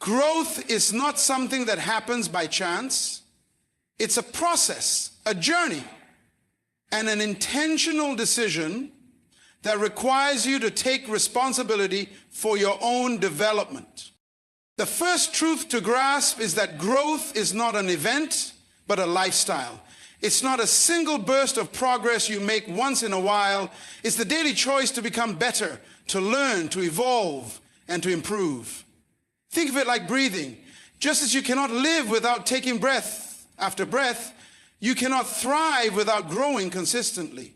Growth is not something that happens by chance. It's a process, a journey, and an intentional decision that requires you to take responsibility for your own development. The first truth to grasp is that growth is not an event, but a lifestyle. It's not a single burst of progress you make once in a while. It's the daily choice to become better, to learn, to evolve, and to improve. Think of it like breathing. Just as you cannot live without taking breath after breath, you cannot thrive without growing consistently.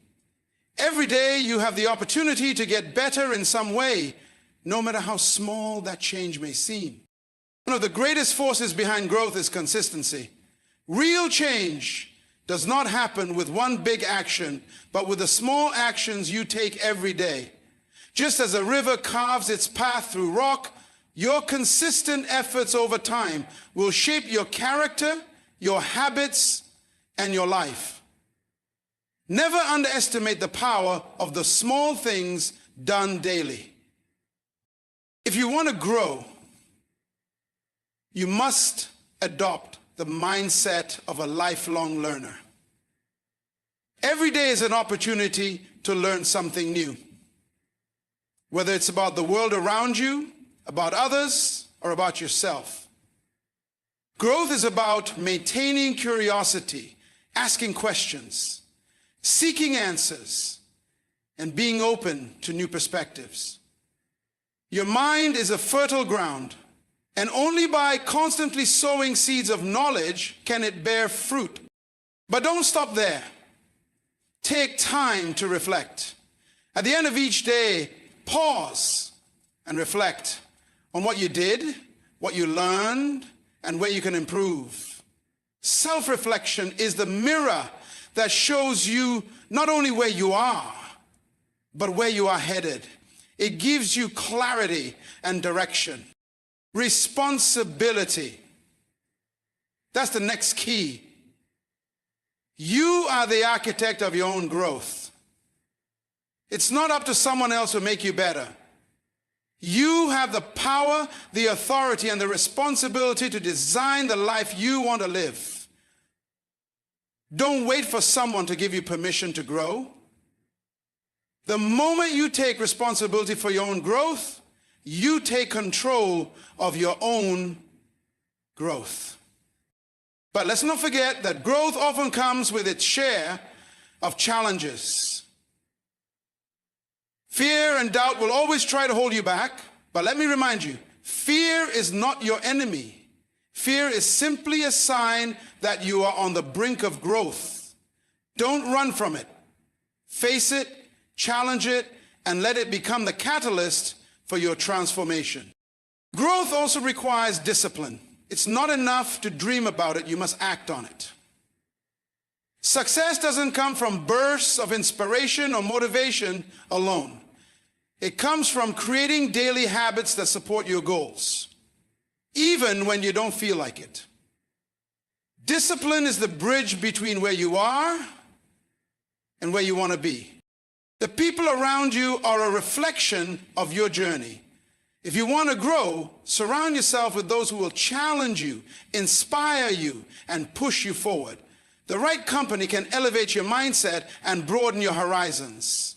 Every day you have the opportunity to get better in some way, no matter how small that change may seem. One of the greatest forces behind growth is consistency. Real change does not happen with one big action, but with the small actions you take every day. Just as a river carves its path through rock, your consistent efforts over time will shape your character, your habits, and your life. Never underestimate the power of the small things done daily. If you want to grow, you must adopt the mindset of a lifelong learner. Every day is an opportunity to learn something new. Whether it's about the world around you, about others, or about yourself. Growth is about maintaining curiosity, asking questions, seeking answers, and being open to new perspectives. Your mind is a fertile ground, and only by constantly sowing seeds of knowledge can it bear fruit. But don't stop there. Take time to reflect. At the end of each day, pause and reflect on what you did, what you learned, and where you can improve. Self-reflection is the mirror that shows you not only where you are, but where you are headed. It gives you clarity and direction. Responsibility. That's the next key. You are the architect of your own growth. It's not up to someone else to make you better. You have the power, the authority, and the responsibility to design the life you want to live. Don't wait for someone to give you permission to grow. The moment you take responsibility for your own growth, you take control of your own growth. But let's not forget that growth often comes with its share of challenges. Fear and doubt will always try to hold you back, but let me remind you, fear is not your enemy. Fear is simply a sign that you are on the brink of growth. Don't run from it. Face it, challenge it, and let it become the catalyst for your transformation. Growth also requires discipline. It's not enough to dream about it, you must act on it. Success doesn't come from bursts of inspiration or motivation alone. It comes from creating daily habits that support your goals, even when you don't feel like it. Discipline is the bridge between where you are and where you want to be. The people around you are a reflection of your journey. If you want to grow, surround yourself with those who will challenge you, inspire you, and push you forward. The right company can elevate your mindset and broaden your horizons.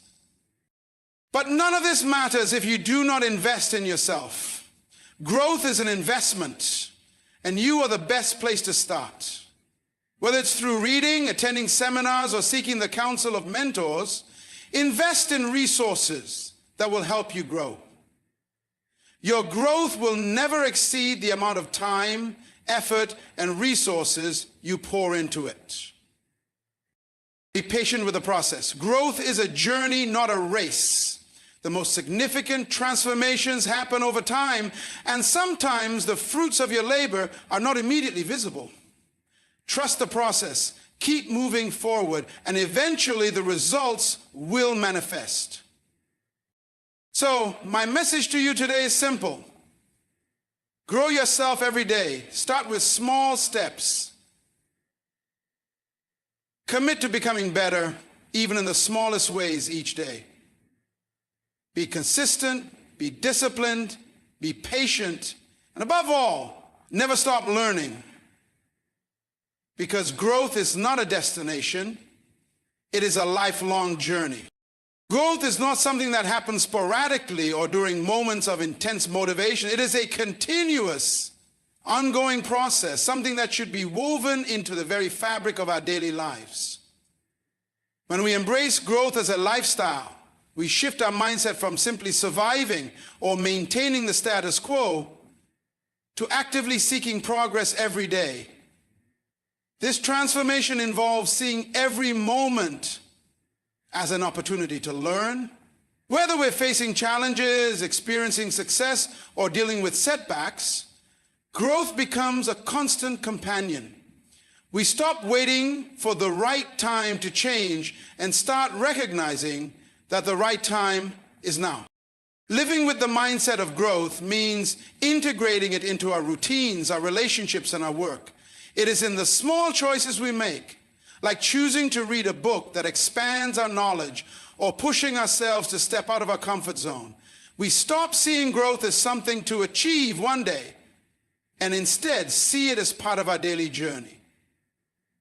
But none of this matters if you do not invest in yourself. Growth is an investment, and you are the best place to start. Whether it's through reading, attending seminars, or seeking the counsel of mentors, invest in resources that will help you grow. Your growth will never exceed the amount of time, effort, and resources you pour into it. Be patient with the process. Growth is a journey, not a race. The most significant transformations happen over time, and sometimes the fruits of your labor are not immediately visible. Trust the process, keep moving forward, and eventually the results will manifest. So, my message to you today is simple. Grow yourself every day. Start with small steps. Commit to becoming better, even in the smallest ways each day. Be consistent, be disciplined, be patient, And above all, never stop learning, because growth is not a destination, it is a lifelong journey. Growth is not something that happens sporadically or during moments of intense motivation. It is a continuous, ongoing process, something that should be woven into the very fabric of our daily lives. When we embrace growth as a lifestyle, we shift our mindset from simply surviving or maintaining the status quo to actively seeking progress every day. This transformation involves seeing every moment as an opportunity to learn. Whether we're facing challenges, experiencing success, or dealing with setbacks, growth becomes a constant companion. We stop waiting for the right time to change and start recognizing that the right time is now. Living with the mindset of growth means integrating it into our routines, our relationships, and our work. It is in the small choices we make, like choosing to read a book that expands our knowledge or pushing ourselves to step out of our comfort zone. We stop seeing growth as something to achieve one day and instead see it as part of our daily journey.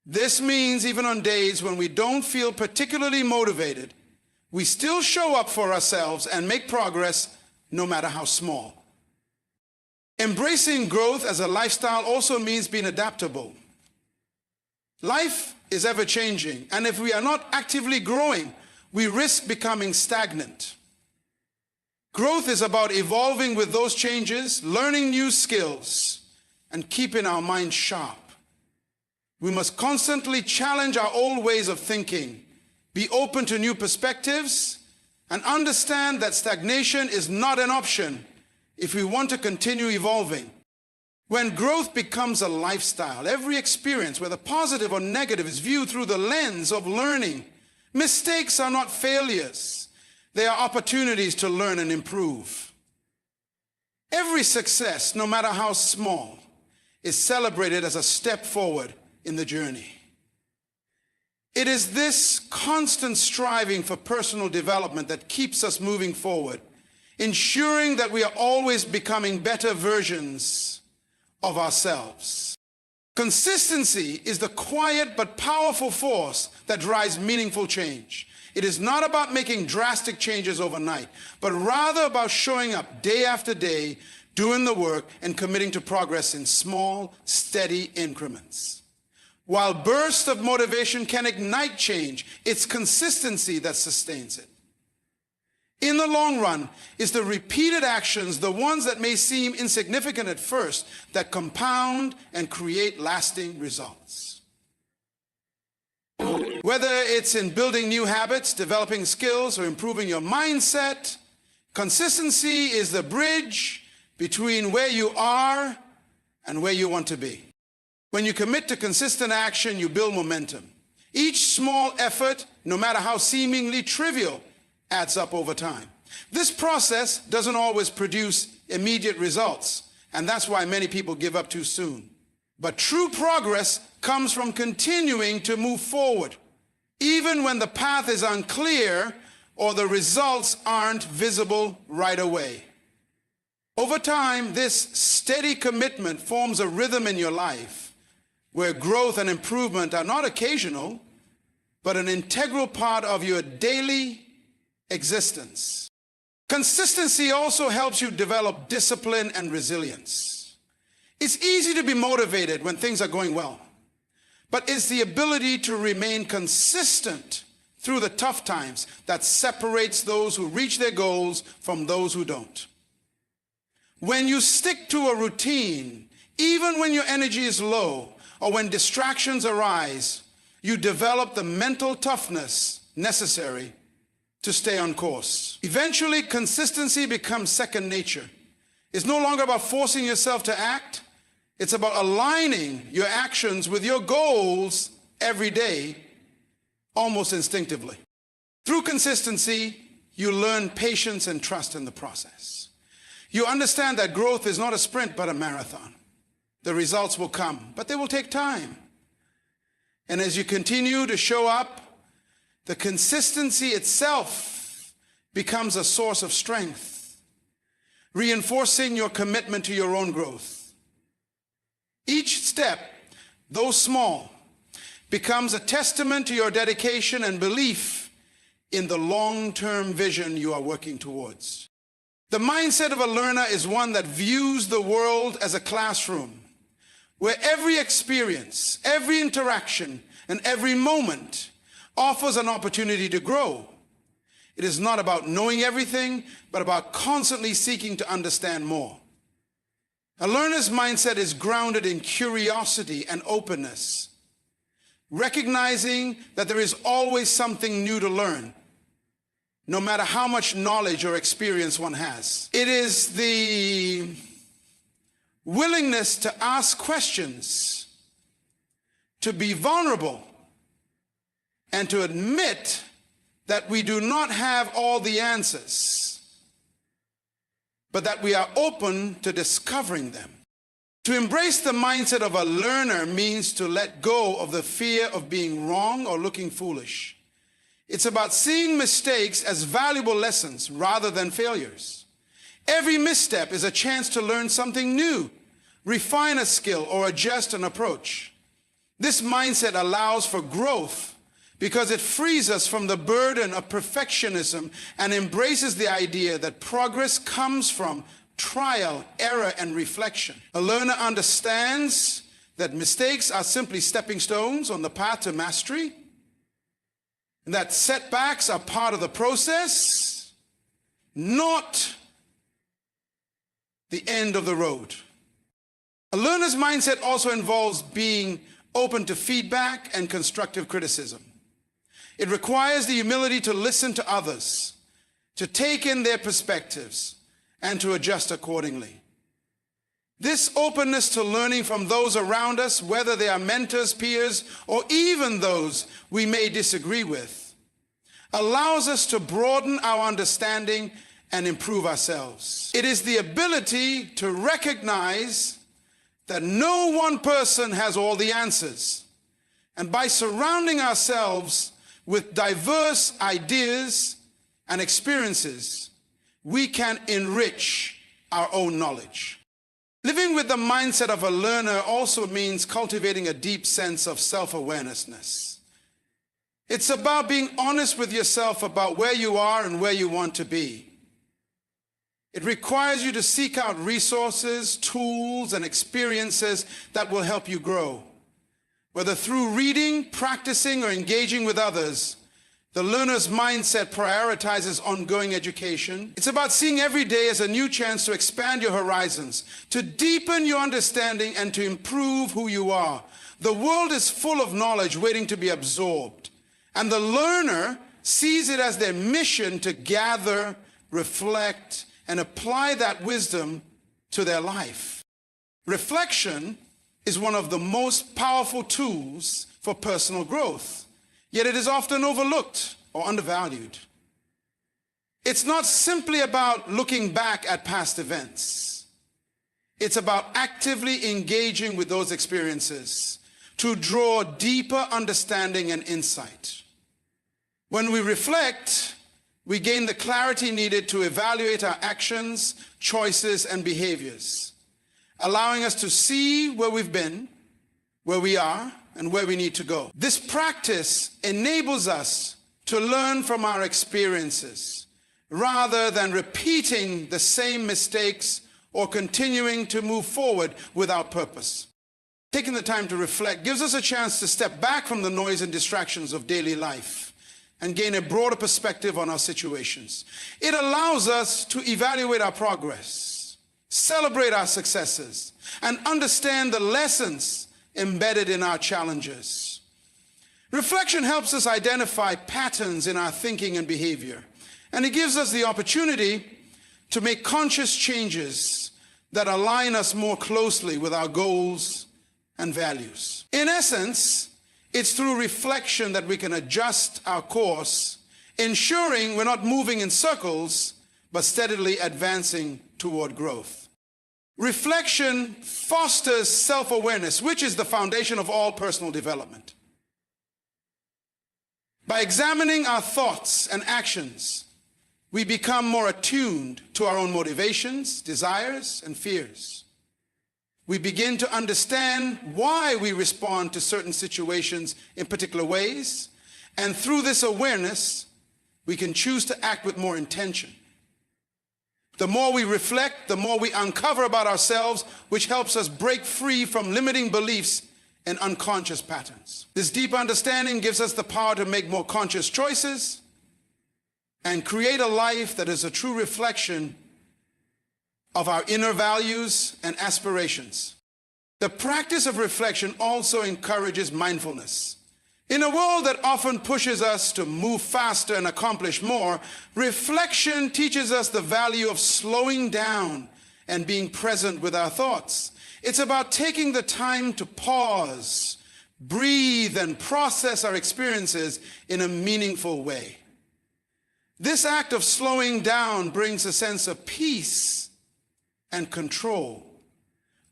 This means even on days when we don't feel particularly motivated, we still show up for ourselves and make progress no matter how small. Embracing growth as a lifestyle also means being adaptable. Life is ever changing, and if we are not actively growing, we risk becoming stagnant. Growth is about evolving with those changes, learning new skills, and keeping our minds sharp. We must constantly challenge our old ways of thinking, be open to new perspectives, and understand that stagnation is not an option if we want to continue evolving. When growth becomes a lifestyle, every experience, whether positive or negative, is viewed through the lens of learning. Mistakes are not failures. They are opportunities to learn and improve. Every success, no matter how small, is celebrated as a step forward in the journey. It is this constant striving for personal development that keeps us moving forward, ensuring that we are always becoming better versions of ourselves. Consistency is the quiet but powerful force that drives meaningful change. It is not about making drastic changes overnight, but rather about showing up day after day, doing the work, and committing to progress in small, steady increments. While bursts of motivation can ignite change, it's consistency that sustains it. In the long run, it's the repeated actions, the ones that may seem insignificant at first, that compound and create lasting results. Whether it's in building new habits, developing skills, or improving your mindset, consistency is the bridge between where you are and where you want to be. When you commit to consistent action, you build momentum. Each small effort, no matter how seemingly trivial, adds up over time. This process doesn't always produce immediate results, and that's why many people give up too soon. But true progress comes from continuing to move forward, even when the path is unclear or the results aren't visible right away. Over time, this steady commitment forms a rhythm in your life where growth and improvement are not occasional, but an integral part of your daily existence. Consistency also helps you develop discipline and resilience. It's easy to be motivated when things are going well, but it's the ability to remain consistent through the tough times that separates those who reach their goals from those who don't. When you stick to a routine, even when your energy is low or when distractions arise, you develop the mental toughness necessary to stay on course. Eventually, consistency becomes second nature. It's no longer about forcing yourself to act. It's about aligning your actions with your goals every day, almost instinctively. Through consistency, you learn patience and trust in the process. You understand that growth is not a sprint, but a marathon. The results will come, but they will take time. And as you continue to show up, the consistency itself becomes a source of strength. reinforcing your commitment to your own growth. Each step, though small, becomes a testament to your dedication and belief in the long-term vision you are working towards. The mindset of a learner is one that views the world as a classroom, where every experience, every interaction, and every moment offers an opportunity to grow. It is not about knowing everything, but about constantly seeking to understand more. A learner's mindset is grounded in curiosity and openness, recognizing that there is always something new to learn, no matter how much knowledge or experience one has. It is the willingness to ask questions, to be vulnerable, and to admit that we do not have all the answers, but that we are open to discovering them. To embrace the mindset of a learner means to let go of the fear of being wrong or looking foolish. It's about seeing mistakes as valuable lessons rather than failures. Every misstep is a chance to learn something new, refine a skill, or adjust an approach. This mindset allows for growth because it frees us from the burden of perfectionism and embraces the idea that progress comes from trial, error, and reflection. A learner understands that mistakes are simply stepping stones on the path to mastery, and that setbacks are part of the process, not the end of the road. A learner's mindset also involves being open to feedback and constructive criticism. It requires the humility to listen to others, to take in their perspectives, and to adjust accordingly. This openness to learning from those around us, whether they are mentors, peers, or even those we may disagree with, allows us to broaden our understanding and improve ourselves. It is the ability to recognize that no one person has all the answers. And by surrounding ourselves with diverse ideas and experiences, we can enrich our own knowledge. Living with the mindset of a learner also means cultivating a deep sense of self-awareness. It's about being honest with yourself about where you are and where you want to be. It requires you to seek out resources, tools, and experiences that will help you grow. Whether through reading, practicing, or engaging with others, the learner's mindset prioritizes ongoing education. It's about seeing every day as a new chance to expand your horizons, to deepen your understanding, and to improve who you are. The world is full of knowledge waiting to be absorbed, and the learner sees it as their mission to gather, reflect, and apply that wisdom to their life. Reflection is one of the most powerful tools for personal growth. Yet it is often overlooked or undervalued. It's not simply about looking back at past events. It's about actively engaging with those experiences to draw deeper understanding and insight. When we reflect, we gain the clarity needed to evaluate our actions, choices, and behaviors, allowing us to see where we've been, where we are, and where we need to go. This practice enables us to learn from our experiences rather than repeating the same mistakes or continuing to move forward without purpose. Taking the time to reflect gives us a chance to step back from the noise and distractions of daily life and gain a broader perspective on our situations. It allows us to evaluate our progress, celebrate our successes, and understand the lessons embedded in our challenges. Reflection helps us identify patterns in our thinking and behavior, and it gives us the opportunity to make conscious changes that align us more closely with our goals and values. In essence, it's through reflection that we can adjust our course, ensuring we're not moving in circles, but steadily advancing toward growth. Reflection fosters self-awareness, which is the foundation of all personal development. By examining our thoughts and actions, we become more attuned to our own motivations, desires, and fears. We begin to understand why we respond to certain situations in particular ways, and through this awareness, we can choose to act with more intention. The more we reflect, the more we uncover about ourselves, which helps us break free from limiting beliefs and unconscious patterns. This deep understanding gives us the power to make more conscious choices and create a life that is a true reflection of our inner values and aspirations. The practice of reflection also encourages mindfulness. In a world that often pushes us to move faster and accomplish more, reflection teaches us the value of slowing down and being present with our thoughts. It's about taking the time to pause, breathe, and process our experiences in a meaningful way. This act of slowing down brings a sense of peace and control,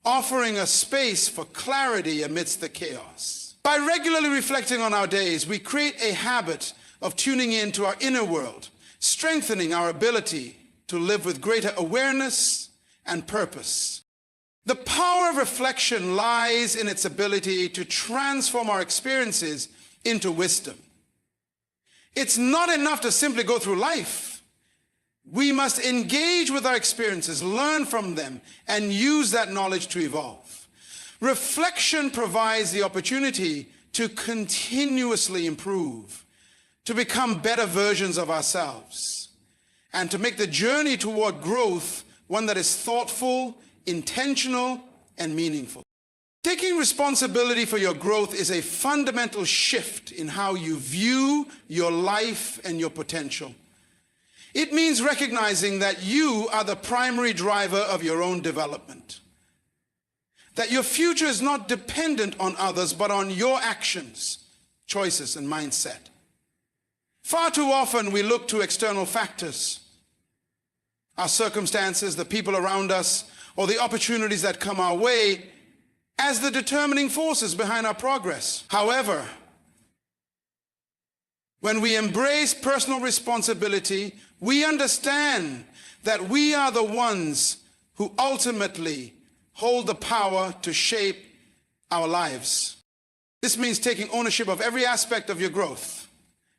offering a space for clarity amidst the chaos. By regularly reflecting on our days, we create a habit of tuning into our inner world, strengthening our ability to live with greater awareness and purpose. The power of reflection lies in its ability to transform our experiences into wisdom. It's not enough to simply go through life. We must engage with our experiences, learn from them, and use that knowledge to evolve. Reflection provides the opportunity to continuously improve, to become better versions of ourselves, and to make the journey toward growth one that is thoughtful, intentional, and meaningful. Taking responsibility for your growth is a fundamental shift in how you view your life and your potential. It means recognizing that you are the primary driver of your own development. That your future is not dependent on others, but on your actions, choices, and mindset. Far too often we look to external factors, our circumstances, the people around us, or the opportunities that come our way as the determining forces behind our progress. However, when we embrace personal responsibility, we understand that we are the ones who ultimately hold the power to shape our lives. This means taking ownership of every aspect of your growth.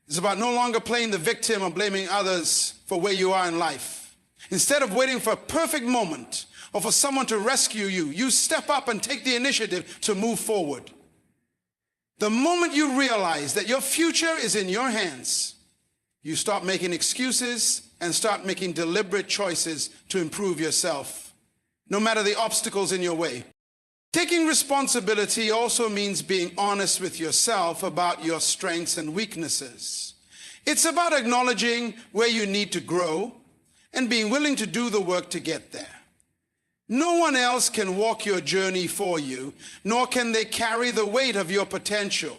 It's about no longer playing the victim or blaming others for where you are in life. Instead of waiting for a perfect moment or for someone to rescue you, you step up and take the initiative to move forward. The moment you realize that your future is in your hands, you stop making excuses and start making deliberate choices to improve yourself, no matter the obstacles in your way. Taking responsibility also means being honest with yourself about your strengths and weaknesses. It's about acknowledging where you need to grow and being willing to do the work to get there. No one else can walk your journey for you, nor can they carry the weight of your potential.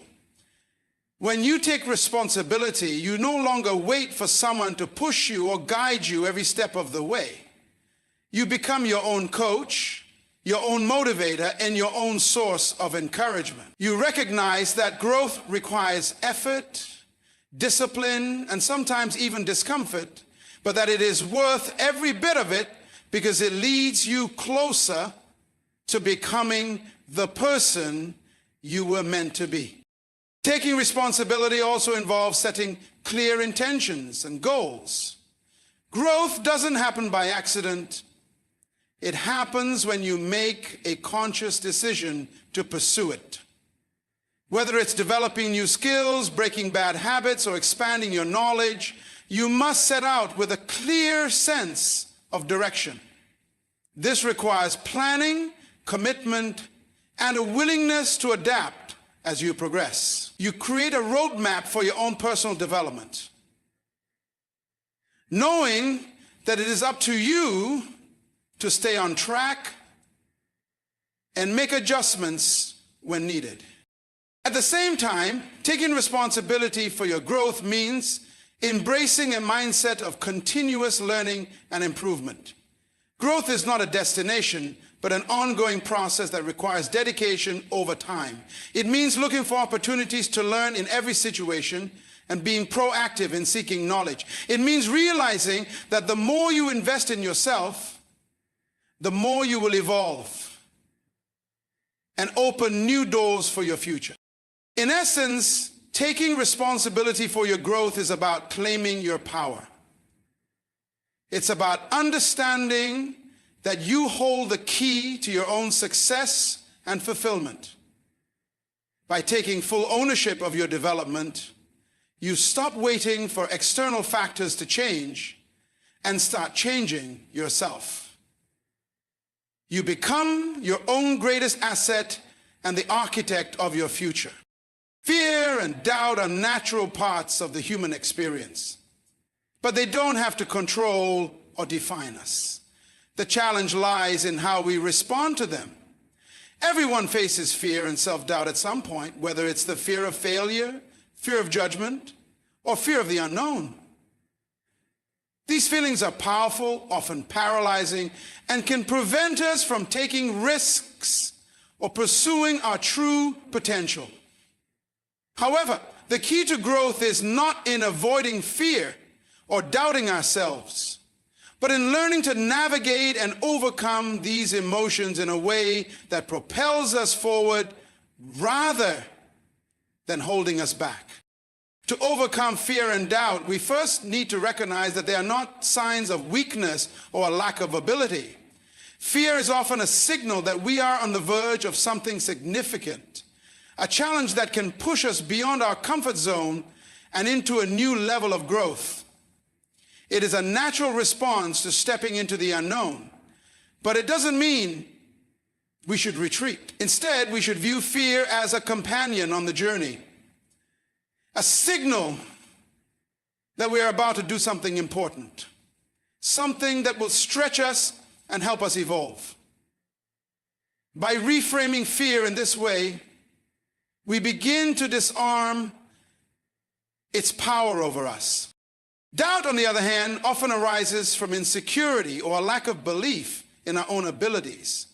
When you take responsibility, you no longer wait for someone to push you or guide you every step of the way. You become your own coach, your own motivator, and your own source of encouragement. You recognize that growth requires effort, discipline, and sometimes even discomfort, but that it is worth every bit of it because it leads you closer to becoming the person you were meant to be. Taking responsibility also involves setting clear intentions and goals. Growth doesn't happen by accident. It happens when you make a conscious decision to pursue it. Whether it's developing new skills, breaking bad habits, or expanding your knowledge, you must set out with a clear sense of direction. This requires planning, commitment, and a willingness to adapt as you progress. You create a roadmap for your own personal development, knowing that it is up to you to stay on track and make adjustments when needed. At the same time, taking responsibility for your growth means embracing a mindset of continuous learning and improvement. Growth is not a destination, but an ongoing process that requires dedication over time. It means looking for opportunities to learn in every situation and being proactive in seeking knowledge. It means realizing that the more you invest in yourself, the more you will evolve and open new doors for your future. In essence, taking responsibility for your growth is about claiming your power. It's about understanding that you hold the key to your own success and fulfillment. By taking full ownership of your development, you stop waiting for external factors to change and start changing yourself. You become your own greatest asset and the architect of your future. Fear and doubt are natural parts of the human experience, but they don't have to control or define us. The challenge lies in how we respond to them. Everyone faces fear and self-doubt at some point, whether it's the fear of failure, fear of judgment, or fear of the unknown. These feelings are powerful, often paralyzing, and can prevent us from taking risks or pursuing our true potential. However, the key to growth is not in avoiding fear or doubting ourselves, but in learning to navigate and overcome these emotions in a way that propels us forward rather than holding us back. To overcome fear and doubt, we first need to recognize that they are not signs of weakness or a lack of ability. Fear is often a signal that we are on the verge of something significant, a challenge that can push us beyond our comfort zone and into a new level of growth. It is a natural response to stepping into the unknown, but it doesn't mean we should retreat. Instead, we should view fear as a companion on the journey, a signal that we are about to do something important, something that will stretch us and help us evolve. By reframing fear in this way, we begin to disarm its power over us. Doubt, on the other hand, often arises from insecurity or a lack of belief in our own abilities.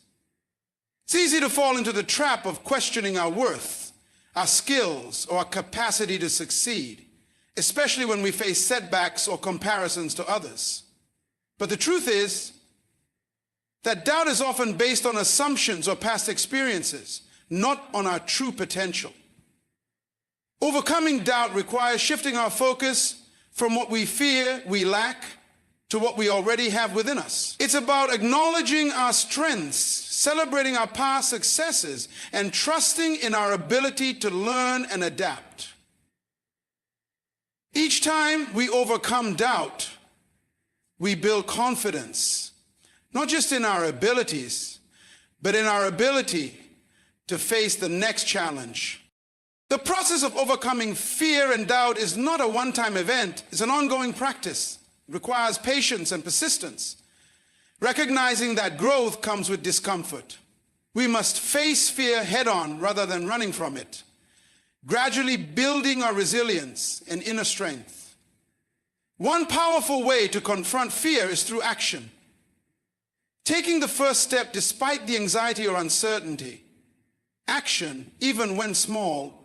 It's easy to fall into the trap of questioning our worth, our skills, or our capacity to succeed, especially when we face setbacks or comparisons to others. But the truth is that doubt is often based on assumptions or past experiences, not on our true potential. Overcoming doubt requires shifting our focus from what we fear we lack to what we already have within us. It's about acknowledging our strengths, celebrating our past successes, and trusting in our ability to learn and adapt. Each time we overcome doubt, we build confidence, not just in our abilities, but in our ability to face the next challenge. The process of overcoming fear and doubt is not a one-time event. It's an ongoing practice. It requires patience and persistence, recognizing that growth comes with discomfort. We must face fear head-on rather than running from it, gradually building our resilience and inner strength. One powerful way to confront fear is through action. Taking the first step despite the anxiety or uncertainty. Action, even when small,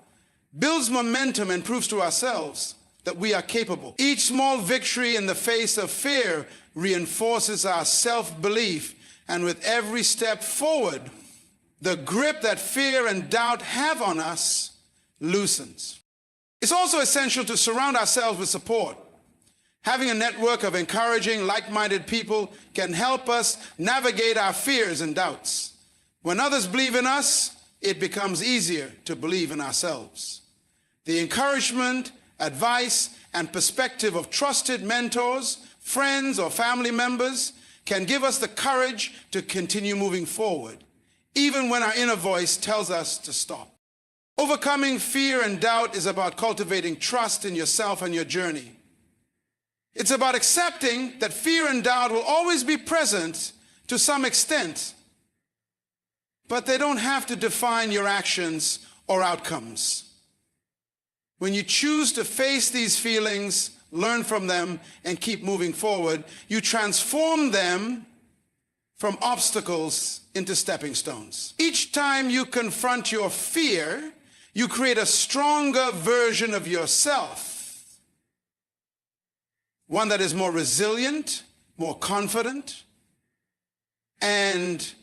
builds momentum and proves to ourselves that we are capable. Each small victory in the face of fear reinforces our self-belief, and with every step forward, the grip that fear and doubt have on us loosens. It's also essential to surround ourselves with support. Having a network of encouraging, like-minded people can help us navigate our fears and doubts. When others believe in us, it becomes easier to believe in ourselves. The encouragement, advice, and perspective of trusted mentors, friends, or family members can give us the courage to continue moving forward, even when our inner voice tells us to stop. Overcoming fear and doubt is about cultivating trust in yourself and your journey. It's about accepting that fear and doubt will always be present to some extent, but they don't have to define your actions or outcomes. When you choose to face these feelings, learn from them, and keep moving forward, you transform them from obstacles into stepping stones. Each time you confront your fear, you create a stronger version of yourself. one that is more resilient, more confident, and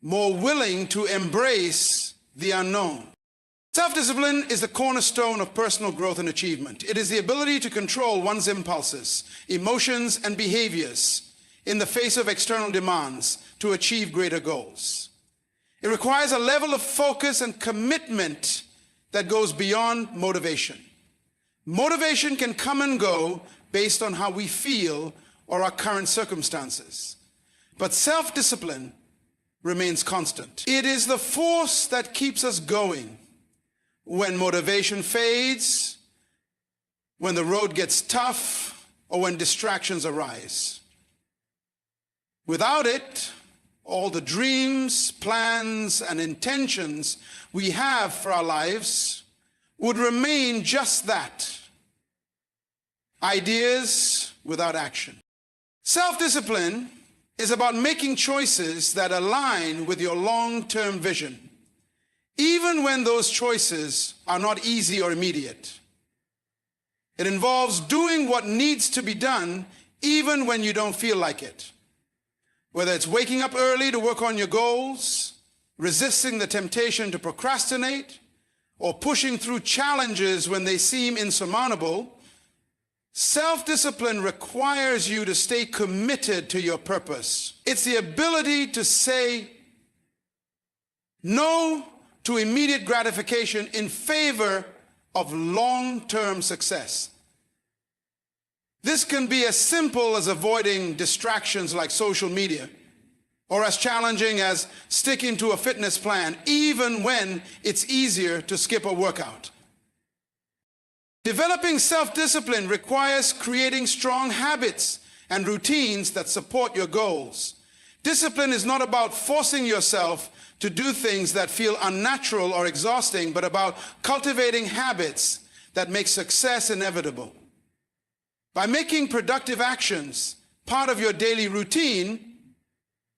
more willing to embrace the unknown. Self-discipline is the cornerstone of personal growth and achievement. It is the ability to control one's impulses, emotions, and behaviors in the face of external demands to achieve greater goals. It requires a level of focus and commitment that goes beyond motivation. Motivation can come and go based on how we feel or our current circumstances. But self-discipline remains constant. It is the force that keeps us going when motivation fades, when the road gets tough, or when distractions arise. Without it, all the dreams, plans, and intentions we have for our lives would remain just that, ideas without action. Self-discipline is about making choices that align with your long-term vision, even when those choices are not easy or immediate. It involves doing what needs to be done even when you don't feel like it. Whether it's waking up early to work on your goals, resisting the temptation to procrastinate, or pushing through challenges when they seem insurmountable, self-discipline requires you to stay committed to your purpose. It's the ability to say no to immediate gratification in favor of long-term success. This can be as simple as avoiding distractions like social media, or as challenging as sticking to a fitness plan, even when it's easier to skip a workout. Developing self-discipline requires creating strong habits and routines that support your goals. Discipline is not about forcing yourself to do things that feel unnatural or exhausting, but about cultivating habits that make success inevitable. By making productive actions part of your daily routine,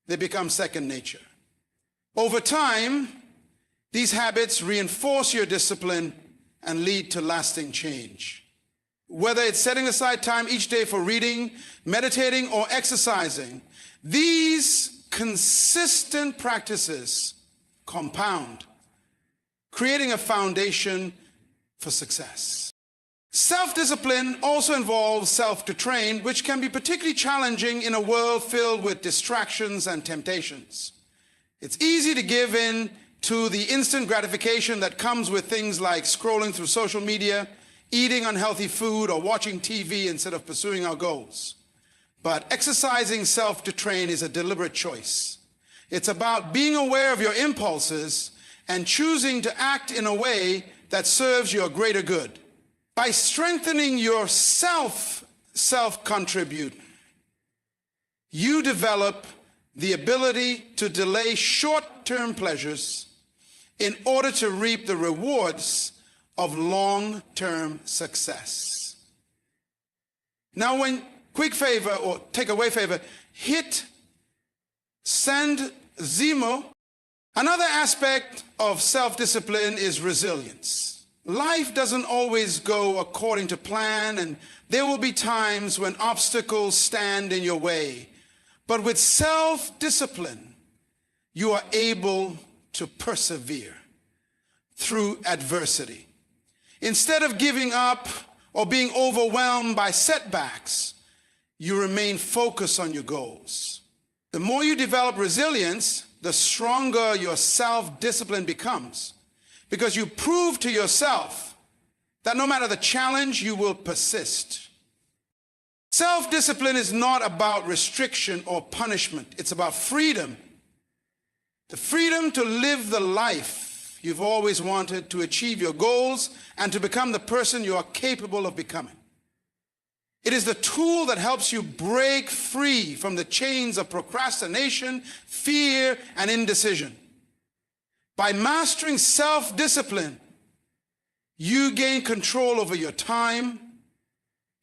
they become second nature. Over time, these habits reinforce your discipline and lead to lasting change. Whether it's setting aside time each day for reading, meditating, or exercising, these consistent practices compound, creating a foundation for success. Self-discipline also involves self-to-train, which can be particularly challenging in a world filled with distractions and temptations. It's easy to give in to the instant gratification that comes with things like scrolling through social media, eating unhealthy food, or watching TV instead of pursuing our goals. But exercising self-to-train is a deliberate choice. It's about being aware of your impulses and choosing to act in a way that serves your greater good. By strengthening your self-contribute, you develop the ability to delay short-term pleasures in order to reap the rewards of long-term success. Now, quick favor or takeaway favor, hit send Zemo. Another aspect of self-discipline is resilience. Life doesn't always go according to plan, and there will be times when obstacles stand in your way. But with self-discipline, you are able to persevere through adversity. Instead of giving up or being overwhelmed by setbacks, you remain focused on your goals. The more you develop resilience, the stronger your self-discipline becomes, because you prove to yourself that no matter the challenge, you will persist. Self-discipline is not about restriction or punishment. It's about freedom. The freedom to live the life you've always wanted, to achieve your goals, and to become the person you are capable of becoming. It is the tool that helps you break free from the chains of procrastination, fear, and indecision. By mastering self-discipline, you gain control over your time,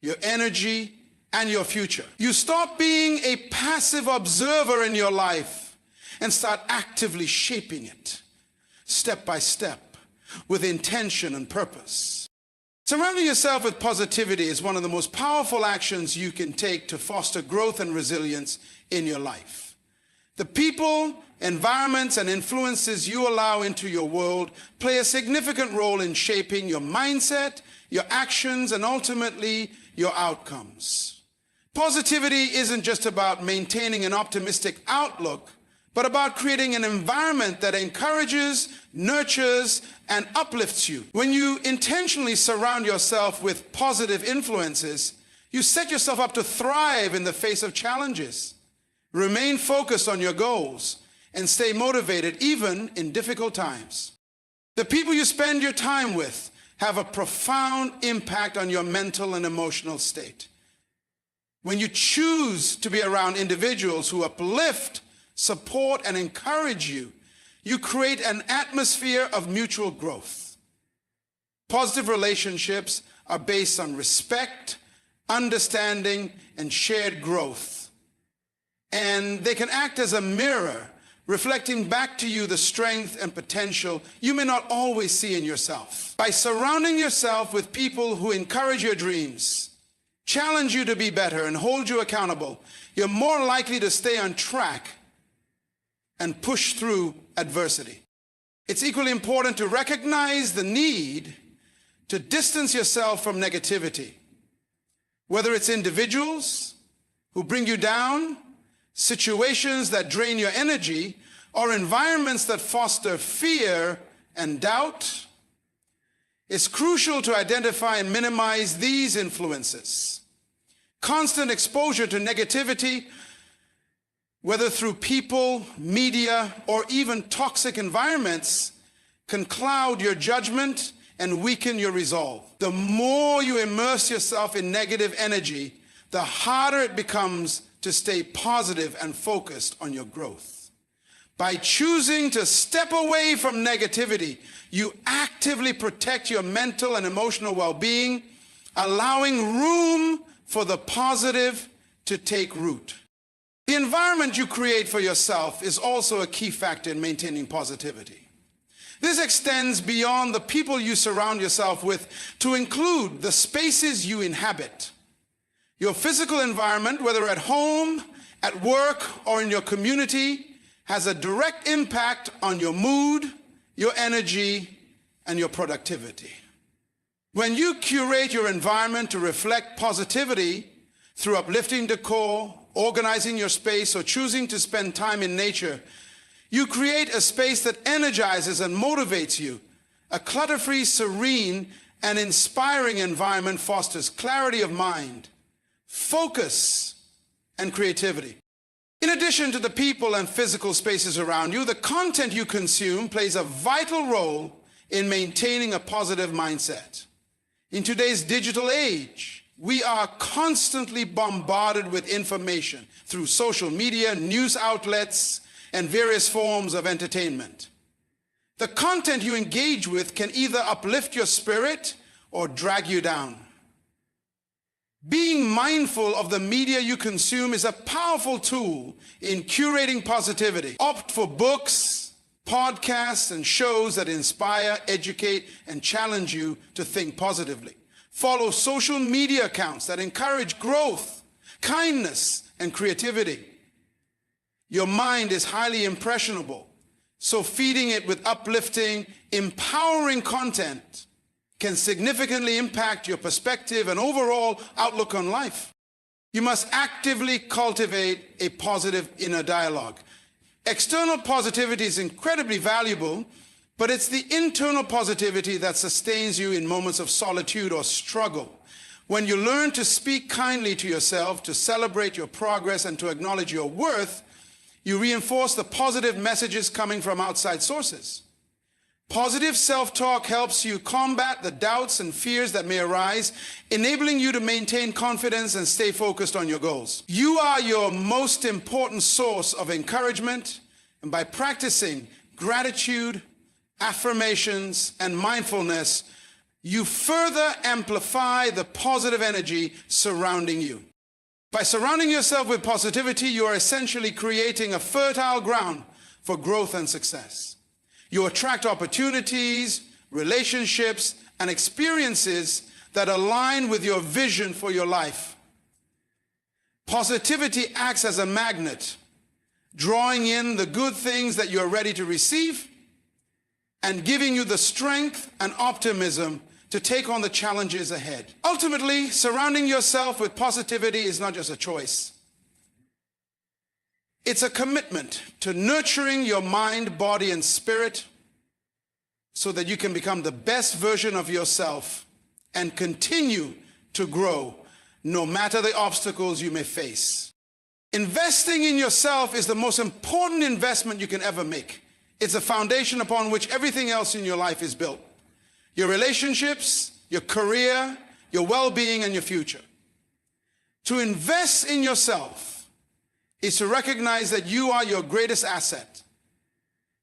your energy, and your future. You stop being a passive observer in your life and start actively shaping it, step by step, with intention and purpose. Surrounding yourself with positivity is one of the most powerful actions you can take to foster growth and resilience in your life. The people, environments, and influences you allow into your world play a significant role in shaping your mindset, your actions, and ultimately your outcomes. Positivity isn't just about maintaining an optimistic outlook, but about creating an environment that encourages, nurtures, and uplifts you. When you intentionally surround yourself with positive influences, you set yourself up to thrive in the face of challenges. Remain focused on your goals and stay motivated even in difficult times. The people you spend your time with have a profound impact on your mental and emotional state. When you choose to be around individuals who uplift, support, and encourage you, you create an atmosphere of mutual growth. Positive relationships are based on respect, understanding, and shared growth. And they can act as a mirror, reflecting back to you the strength and potential you may not always see in yourself. By surrounding yourself with people who encourage your dreams, challenge you to be better, and hold you accountable, you're more likely to stay on track and push through adversity. It's equally important to recognize the need to distance yourself from negativity. Whether it's individuals who bring you down, situations that drain your energy, or environments that foster fear and doubt, it's crucial to identify and minimize these influences. Constant exposure to negativity, whether through people, media, or even toxic environments, can cloud your judgment and weaken your resolve. The more you immerse yourself in negative energy, the harder it becomes to stay positive and focused on your growth. By choosing to step away from negativity, you actively protect your mental and emotional well-being, allowing room for the positive to take root. The environment you create for yourself is also a key factor in maintaining positivity. This extends beyond the people you surround yourself with to include the spaces you inhabit. Your physical environment, whether at home, at work, or in your community, has a direct impact on your mood, your energy, and your productivity. When you curate your environment to reflect positivity through uplifting decor, organizing your space, or choosing to spend time in nature, you create a space that energizes and motivates you. A clutter-free, serene, and inspiring environment fosters clarity of mind, focus, and creativity. In addition to the people and physical spaces around you, the content you consume plays a vital role in maintaining a positive mindset. In today's digital age, we are constantly bombarded with information through social media, news outlets, and various forms of entertainment. The content you engage with can either uplift your spirit or drag you down. Being mindful of the media you consume is a powerful tool in curating positivity. Opt for books, podcasts, and shows that inspire, educate, and challenge you to think positively. Follow social media accounts that encourage growth, kindness, and creativity. Your mind is highly impressionable, so feeding it with uplifting, empowering content can significantly impact your perspective and overall outlook on life. You must actively cultivate a positive inner dialogue. External positivity is incredibly valuable, but it's the internal positivity that sustains you in moments of solitude or struggle. When you learn to speak kindly to yourself, to celebrate your progress, and to acknowledge your worth, you reinforce the positive messages coming from outside sources. Positive self-talk helps you combat the doubts and fears that may arise, enabling you to maintain confidence and stay focused on your goals. You are your most important source of encouragement, and by practicing gratitude, affirmations, and mindfulness, you further amplify the positive energy surrounding you. By surrounding yourself with positivity, you are essentially creating a fertile ground for growth and success. You attract opportunities, relationships, and experiences that align with your vision for your life. Positivity acts as a magnet, drawing in the good things that you're ready to receive and giving you the strength and optimism to take on the challenges ahead. Ultimately, surrounding yourself with positivity is not just a choice. It's a commitment to nurturing your mind, body, and spirit so that you can become the best version of yourself and continue to grow no matter the obstacles you may face. Investing in yourself is the most important investment you can ever make. It's a foundation upon which everything else in your life is built. Your relationships, your career, your well-being, and your future. To invest in yourself is to recognize that you are your greatest asset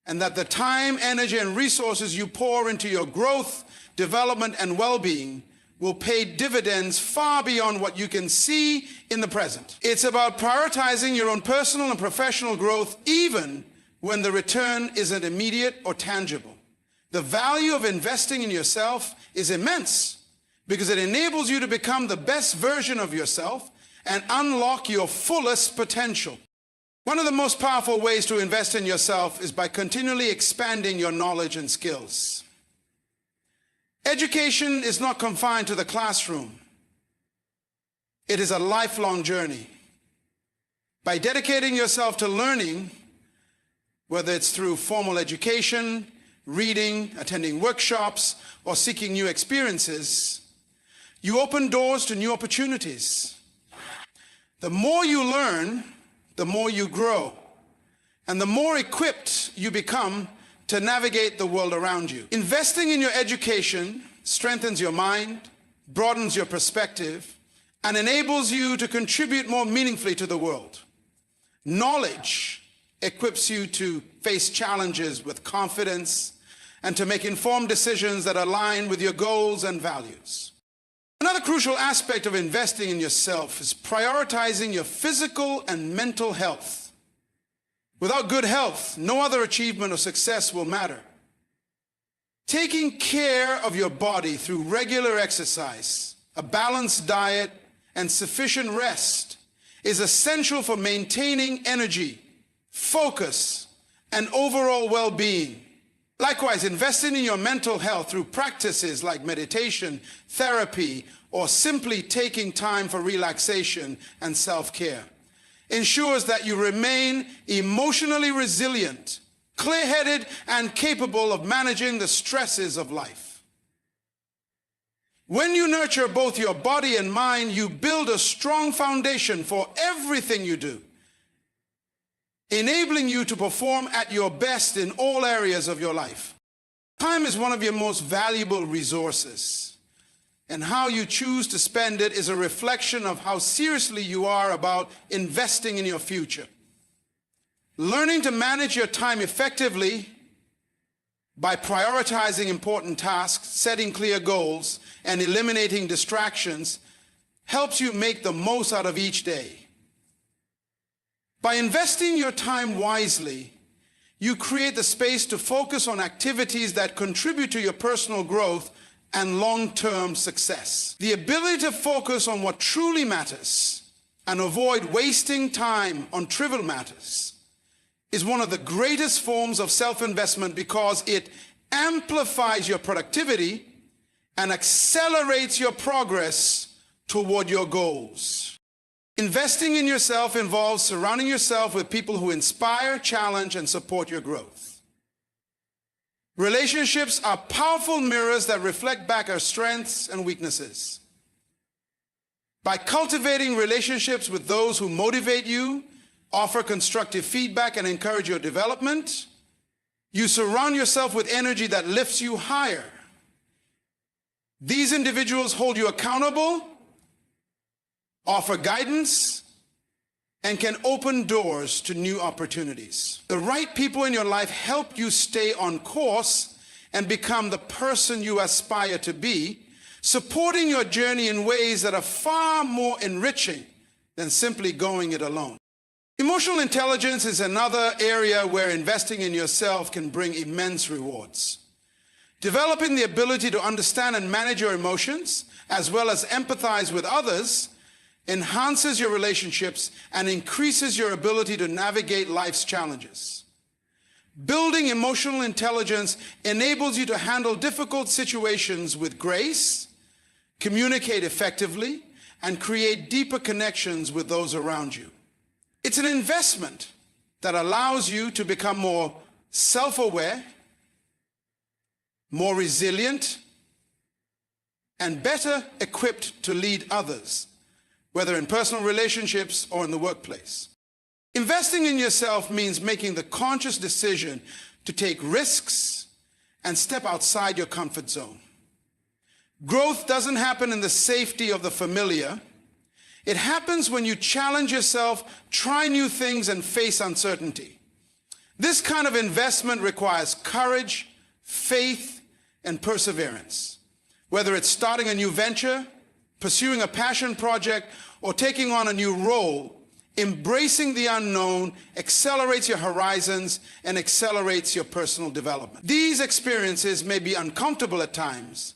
and that the time, energy, and resources you pour into your growth, development, and well-being will pay dividends far beyond what you can see in the present. It's about prioritizing your own personal and professional growth even when the return isn't immediate or tangible. The value of investing in yourself is immense because it enables you to become the best version of yourself and unlock your fullest potential. One of the most powerful ways to invest in yourself is by continually expanding your knowledge and skills. Education is not confined to the classroom. It is a lifelong journey. By dedicating yourself to learning, whether it's through formal education, reading, attending workshops, or seeking new experiences, you open doors to new opportunities. The more you learn, the more you grow, and the more equipped you become to navigate the world around you. Investing in your education strengthens your mind, broadens your perspective, and enables you to contribute more meaningfully to the world. Knowledge equips you to face challenges with confidence and to make informed decisions that align with your goals and values. Another crucial aspect of investing in yourself is prioritizing your physical and mental health. Without good health, no other achievement or success will matter. Taking care of your body through regular exercise, a balanced diet, and sufficient rest is essential for maintaining energy, focus, and overall well-being. Likewise, investing in your mental health through practices like meditation, therapy, or simply taking time for relaxation and self-care ensures that you remain emotionally resilient, clear-headed, and capable of managing the stresses of life. When you nurture both your body and mind, you build a strong foundation for everything you do, enabling you to perform at your best in all areas of your life. Time is one of your most valuable resources, and how you choose to spend it is a reflection of how seriously you are about investing in your future. Learning to manage your time effectively by prioritizing important tasks, setting clear goals, and eliminating distractions helps you make the most out of each day. By investing your time wisely, you create the space to focus on activities that contribute to your personal growth and long-term success. The ability to focus on what truly matters and avoid wasting time on trivial matters is one of the greatest forms of self-investment because it amplifies your productivity and accelerates your progress toward your goals. Investing in yourself involves surrounding yourself with people who inspire, challenge, and support your growth. Relationships are powerful mirrors that reflect back our strengths and weaknesses. By cultivating relationships with those who motivate you, offer constructive feedback, and encourage your development, you surround yourself with energy that lifts you higher. These individuals hold you accountable, offer guidance, and can open doors to new opportunities. The right people in your life help you stay on course and become the person you aspire to be, supporting your journey in ways that are far more enriching than simply going it alone. Emotional intelligence is another area where investing in yourself can bring immense rewards. Developing the ability to understand and manage your emotions, as well as empathize with others, enhances your relationships and increases your ability to navigate life's challenges. Building emotional intelligence enables you to handle difficult situations with grace, communicate effectively, and create deeper connections with those around you. It's an investment that allows you to become more self-aware, more resilient, and better equipped to lead others, whether in personal relationships or in the workplace. Investing in yourself means making the conscious decision to take risks and step outside your comfort zone. Growth doesn't happen in the safety of the familiar. It happens when you challenge yourself, try new things, and face uncertainty. This kind of investment requires courage, faith, and perseverance. Whether it's starting a new venture, pursuing a passion project, or taking on a new role, embracing the unknown accelerates your horizons and accelerates your personal development. These experiences may be uncomfortable at times,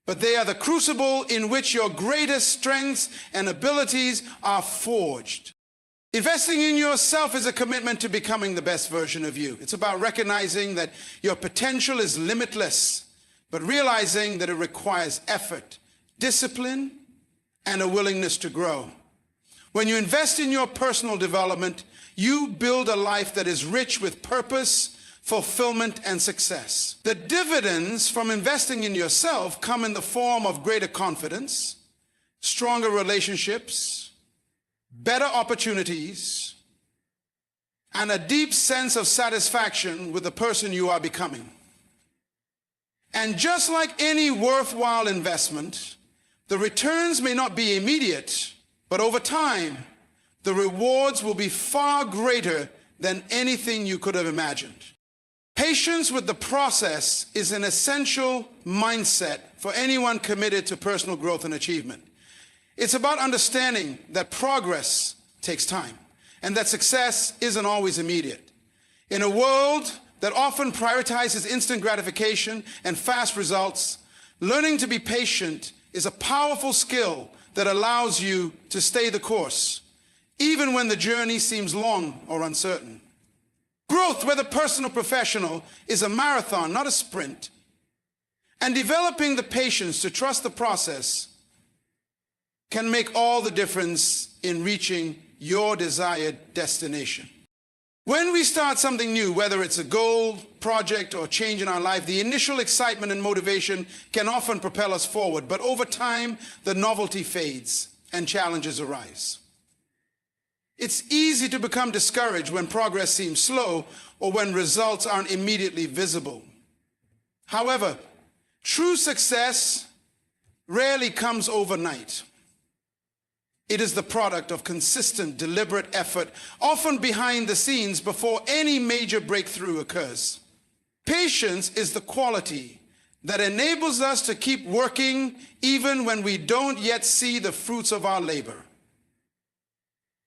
but they are the crucible in which your greatest strengths and abilities are forged. Investing in yourself is a commitment to becoming the best version of you. It's about recognizing that your potential is limitless, but realizing that it requires effort, discipline, and a willingness to grow. When you invest in your personal development, you build a life that is rich with purpose, fulfillment, and success. The dividends from investing in yourself come in the form of greater confidence, stronger relationships, better opportunities, and a deep sense of satisfaction with the person you are becoming. And just like any worthwhile investment, the returns may not be immediate, but over time, the rewards will be far greater than anything you could have imagined. Patience with the process is an essential mindset for anyone committed to personal growth and achievement. It's about understanding that progress takes time and that success isn't always immediate. In a world that often prioritizes instant gratification and fast results, learning to be patient is a powerful skill that allows you to stay the course, even when the journey seems long or uncertain. Growth, whether personal or professional, is a marathon, not a sprint. And developing the patience to trust the process can make all the difference in reaching your desired destination. When we start something new, whether it's a goal, project, or change in our life, the initial excitement and motivation can often propel us forward, but over time, the novelty fades and challenges arise. It's easy to become discouraged when progress seems slow or when results aren't immediately visible. However, true success rarely comes overnight. It is the product of consistent, deliberate effort, often behind the scenes before any major breakthrough occurs. Patience is the quality that enables us to keep working even when we don't yet see the fruits of our labor.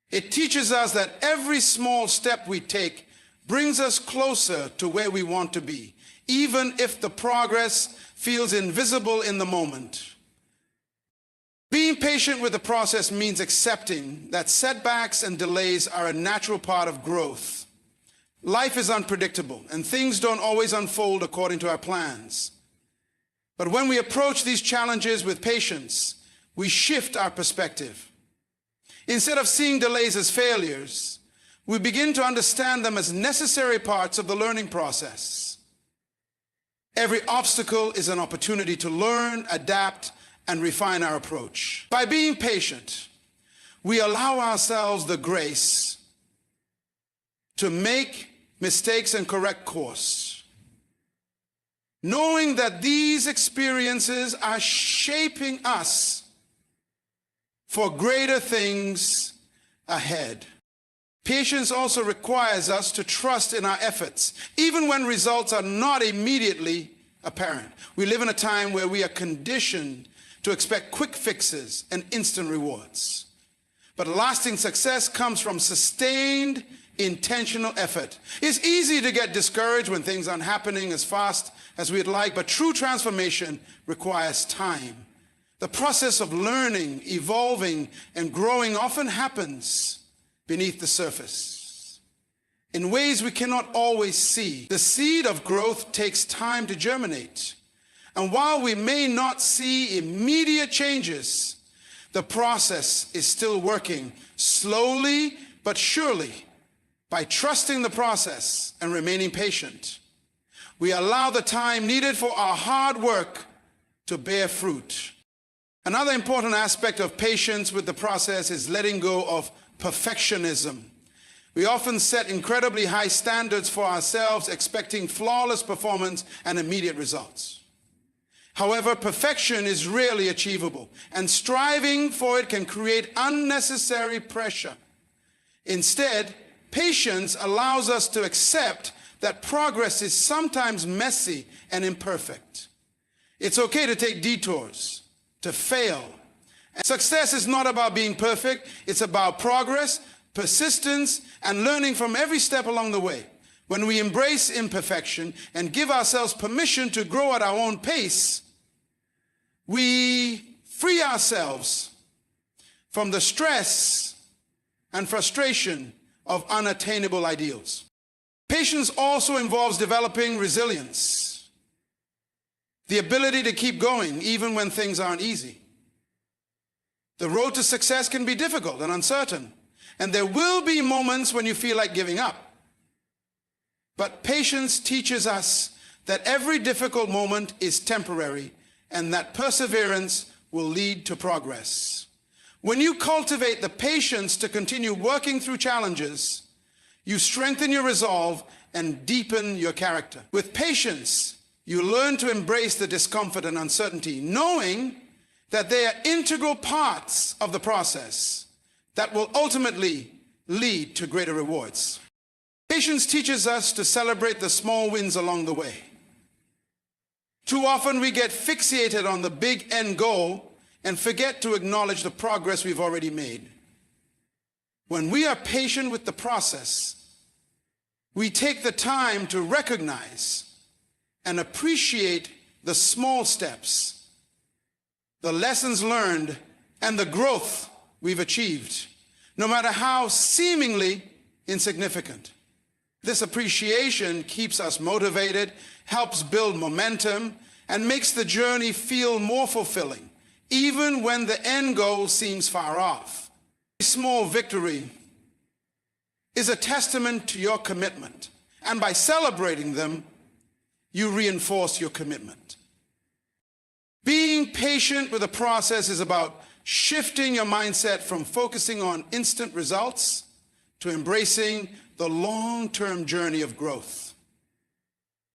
It teaches us that every small step we take brings us closer to where we want to be, even if the progress feels invisible in the moment. Being patient with the process means accepting that setbacks and delays are a natural part of growth. Life is unpredictable, and things don't always unfold according to our plans. But when we approach these challenges with patience, we shift our perspective. Instead of seeing delays as failures, we begin to understand them as necessary parts of the learning process. Every obstacle is an opportunity to learn, adapt, and refine our approach. By being patient, we allow ourselves the grace to make mistakes and correct course, knowing that these experiences are shaping us for greater things ahead. Patience also requires us to trust in our efforts, even when results are not immediately apparent. We live in a time where we are conditioned to expect quick fixes and instant rewards. But lasting success comes from sustained, intentional effort. It's easy to get discouraged when things aren't happening as fast as we'd like, but true transformation requires time. The process of learning, evolving, and growing often happens beneath the surface in ways we cannot always see. The seed of growth takes time to germinate. And while we may not see immediate changes, the process is still working slowly but surely. By trusting the process and remaining patient, we allow the time needed for our hard work to bear fruit. Another important aspect of patience with the process is letting go of perfectionism. We often set incredibly high standards for ourselves, expecting flawless performance and immediate results. However, perfection is rarely achievable, and striving for it can create unnecessary pressure. Instead, patience allows us to accept that progress is sometimes messy and imperfect. It's okay to take detours, to fail. And success is not about being perfect. It's about progress, persistence, and learning from every step along the way. When we embrace imperfection and give ourselves permission to grow at our own pace, we free ourselves from the stress and frustration of unattainable ideals. Patience also involves developing resilience, the ability to keep going even when things aren't easy. The road to success can be difficult and uncertain, and there will be moments when you feel like giving up. But patience teaches us that every difficult moment is temporary and that perseverance will lead to progress. When you cultivate the patience to continue working through challenges, you strengthen your resolve and deepen your character. With patience, you learn to embrace the discomfort and uncertainty, knowing that they are integral parts of the process that will ultimately lead to greater rewards. Patience teaches us to celebrate the small wins along the way. Too often we get fixated on the big end goal and forget to acknowledge the progress we've already made. When we are patient with the process, we take the time to recognize and appreciate the small steps, the lessons learned, and the growth we've achieved, no matter how seemingly insignificant. This appreciation keeps us motivated, helps build momentum, and makes the journey feel more fulfilling, even when the end goal seems far off. A small victory is a testament to your commitment, and by celebrating them, you reinforce your commitment. Being patient with the process is about shifting your mindset from focusing on instant results to embracing the long-term journey of growth.